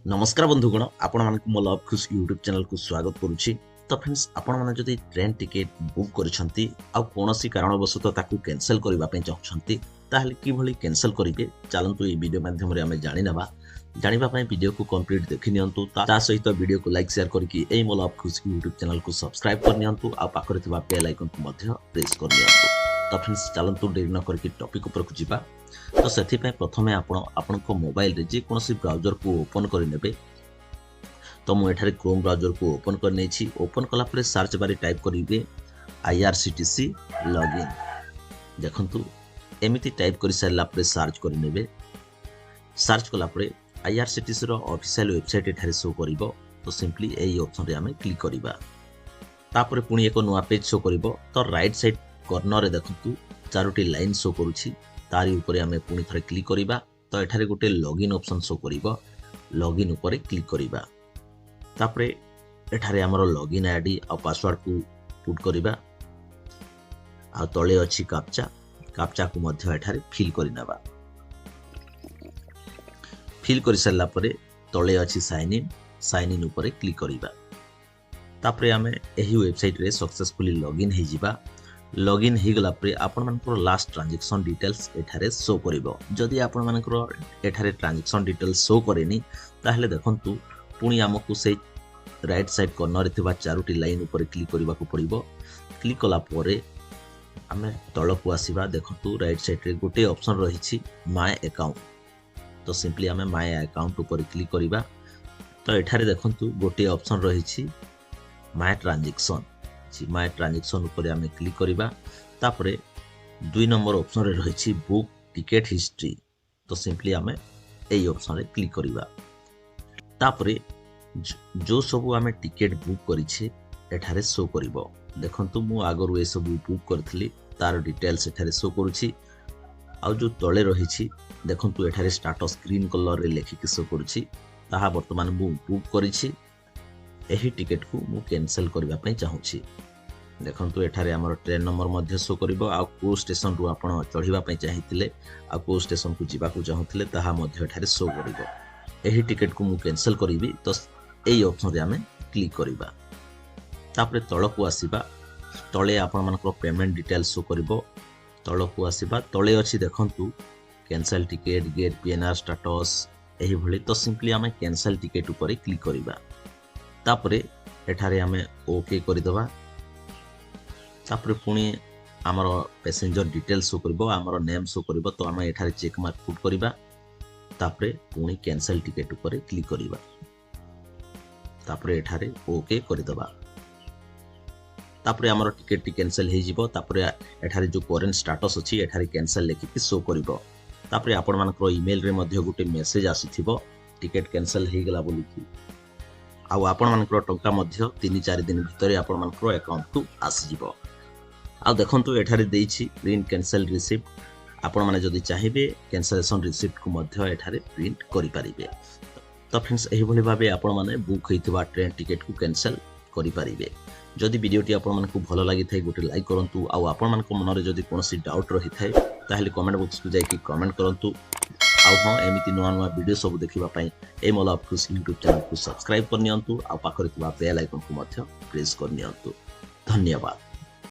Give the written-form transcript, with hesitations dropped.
नमस्कार बंधुगण आपण मानक मो लव खुश यूट्यूब चैनल को स्वागत करुछि। तो फ्रेंड्स आपण माने जदि ट्रेन टिकेट बुक करिसंती आ कोनोसी कारणवशत ताकू कैंसिल करबा पे चाहछंती ताहले कि भली कैंसिल करिवे चलंतु ए वीडियो माध्यम रे हमें जानिबा पय वीडियो को कंप्लीट देखि नियंतु ता सहित वीडियो को लाइक शेयर करके ए मो लव खुश यूट्यूब चैनल को सब्सक्राइब कर नियंतु आ पाखरे थिबा बेल आइकन को मध्य प्रेस कर नियंतु। तो फ्रेंड्स चलंतु देरी न करके टॉपिक ऊपर को जिबा। तो सेथि पय प्रथमे आपण को मोबाइल रे जे कोनोसी ब्राउजर को ओपन करि नेबे। तो मु एठारे क्रोम ब्राउजर को ओपन कर नै छी। ओपन कला परे सर्च बारे टाइप करिवे irctc लॉगिन। देखंतु एमिति टाइप करि सारला परे सर्च करि नेबे। सर्च कला परे irctc रो ऑफिशियल वेबसाइट एठारे शो करिवो। तो सिंपली एई ऑप्शन रे हमें क्लिक करिबा। तापरे पुनी एको नुवा पेज शो करिवो। तो राइट साइड कॉर्नर रे देखंतु चारोटी लाइन शो करूछि। तारी ऊपर हमें पुनी थरे क्लिक करिबा। तो एठारे गोटे लॉगिन ऑप्शन शो करिवो। लॉगिन ऊपर क्लिक करिबा। तापरे एठारे हमरो लॉगिन आईडी और पासवर्ड को पुट करिबा। आ तळे अछि कैप्चा को मध्य एठारे फिल करि नबा। फिल करि सरला परे तळे अछि साइन इन ऊपर क्लिक करिबा। तापरे हमें एही वेबसाइट रे सक्सेसफुली लॉगिन हे जिबा। लॉगिन हे गला परे आपण मानकर लास्ट ट्रांजैक्शन डिटेल्स एठारे शो करिवो। जदि आपण मानकर एठारे ट्रांजैक्शन डिटेल्स शो करेनी ताहले देखंतु पुणी आमको से राइट साइड कॉर्नर थिबा चारोटी लाइन ऊपर क्लिक करबा को पड़िबो। क्लिक कला परे हमें तळ को आसीबा। देखंतु राइट साइड रे गोटे ऑप्शन रहिछि माय अकाउंट। तो सिंपली हमें माय अकाउंट ऊपर क्लिक करिबा। तो एठारे देखंतु गोटे ऑप्शन रहिछि माय ट्रांजैक्शन। माय ट्रांजैक्शन ऊपर हमें क्लिक करिबा। तापरे 2 नंबर ऑप्शन रे रहिछि बुक टिकट हिस्ट्री। तो सिंपली हमें एई ऑप्शन रे क्लिक करिबा। तापरे जो सबु आमे टिकेट बुक करिछे एठारे शो करिवो। देखंतु मु आगरु ए सबु बुक करथली तार डिटेल्स एठारे शो करूछि। आ जो तळे रहिछि देखंतु एठारे स्टेटस ग्रीन कलर रे लेखिक शो करूछि। ताहा वर्तमान मु बुक करिछि। एही टिकेट को मु कैंसिल करबा पय चाहूछि। देखंतु एठारे हमर ट्रेन नंबर मध्ये शो करिवो। आ को स्टेशन रु आपण चढ़िबा पय चाहिथिले आ को स्टेशन को जिबा को चाहूथिले ताहा मध्ये एठारे शो करिवो। एही टिकेट को मु कैंसिल करिवि। तो एई ऑप्शन रे हमें क्लिक करिबा। तापरे तळ को आसीबा। तळे आपण मानकर पेमेंट डिटेल्स शो करिवो। तळ को आसीबा। तळे अछि देखंतु cancel ticket get PNR status एही भली। तो सिंपली हमें कैंसिल टिकेट ऊपर क्लिक करिबा। तापरे एठारे हमें ओके करि दबा। तापरे पुनी हमर पैसेंजर डिटेल्स शो करिवो। हमर नेम शो करिवो। तो हमें एठारे चेक मार्क पुट करिबा। तापरे पुनी कैंसिल टिकेट ऊपर क्लिक करिबा। तापरे एठारे ओके करि दबा। तापरे हमर टिकेट टी कैंसिल हे जिवो। तापरे एठारे जो करंट स्टेटस अछि एठारे कैंसिल लेखि शो करिवो। तापरे आपण मानकर ईमेल रे मध्ये गुटे मेसेज आसीथिबो टिकेट कैंसिल हे गेला बोली कि। आ आपण मानकर टंका मध्ये 3-4 दिन भितरे आपण मानकर अकाउंट को आसी जिवो। आ देखंतु एठारे देइछि प्रिंट कैंसिल रिसिप्ट। आपण माने जदि चाहिबे कैंसलेशन रिसिप्ट को मध्ये एठारे प्रिंट करि परिबे। तो फ्रेंड्स एही भली भाबे आपण माने बुक हेतिबा ट्रेन टिकेट को कैंसिल करि परिबे। जदि वीडियोटी आपण मानकु भलो लागि थाई गोटे लाइक करंतु। आ आपण मानक मन रे जदि कोनोसी डाउट रहि थाई ताहले कमेंट बॉक्स को जाई कि कमेंट करंतु। आ हां एमिति नुवा नुवा वीडियो सब देखिबा पई ए मोला खुश यूट्यूब चैनल को सब्सक्राइब कर नियंतु। आ पाखरे थिबा बेल आइकन को मध्ये प्रेस कर नियंतु। धन्यवाद।